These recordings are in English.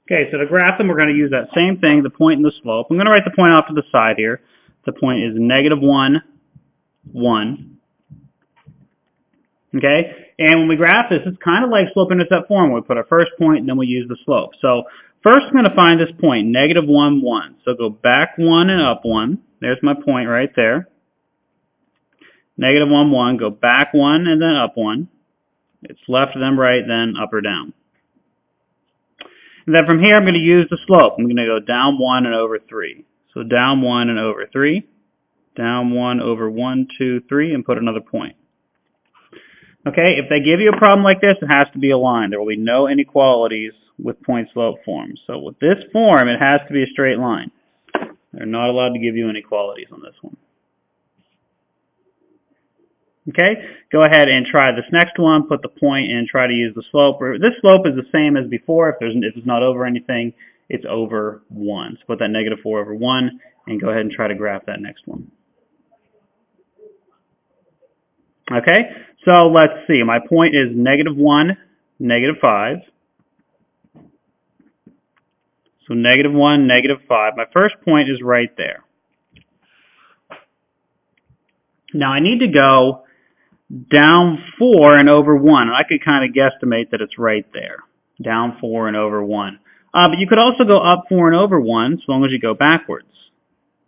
Okay, so to graph them, we're going to use that same thing, the point and the slope. I'm going to write the point off to the side here. The point is -1, 1. Okay, and when we graph this, it's kind of like slope-intercept form. We put our first point, and then we use the slope. So first, I'm going to find this point, -1, 1. So go back 1 and up 1. There's my point right there. -1, 1. Go back 1 and then up 1. It's left, then right, then up or down. And then from here, I'm going to use the slope. I'm going to go down 1 and over 3. So down 1 and over 3. Down 1 over 1, 2, 3, and put another point. Okay, if they give you a problem like this, it has to be a line. There will be no inequalities with point-slope forms. So with this form, it has to be a straight line. They're not allowed to give you inequalities on this one. Okay, go ahead and try this next one. Put the point and try to use the slope. This slope is the same as before. If it's not over anything, it's over 1. So put that -4 over 1 and go ahead and try to graph that next one. Okay, so let's see. My point is -1, -5. So -1, -5. My first point is right there. Now I need to go down 4 and over 1, and I could kind of guesstimate that it's right there. Down 4 and over 1. But you could also go up 4 and over 1 so long as you go backwards.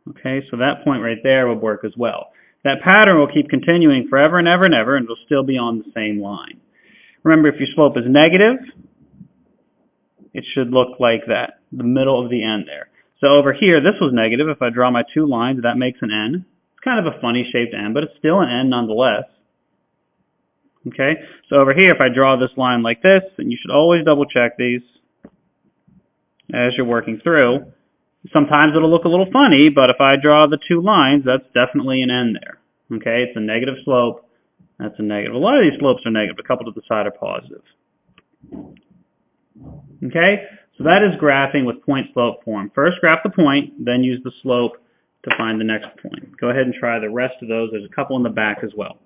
Okay, so that point right there would work as well. That pattern will keep continuing forever and ever and ever, and it'll still be on the same line. Remember, if your slope is negative, it should look like that, the middle of the end there. So over here, this was negative. If I draw my two lines, that makes an N. It's kind of a funny shaped N, but it's still an N nonetheless. Okay, so over here, if I draw this line like this, and you should always double check these as you're working through. Sometimes it'll look a little funny, but if I draw the two lines, that's definitely an N there. Okay, it's a negative slope. That's a negative. A lot of these slopes are negative. A couple to the side are positive. Okay, so that is graphing with point-slope form. First graph the point, then use the slope to find the next point. Go ahead and try the rest of those. There's a couple in the back as well.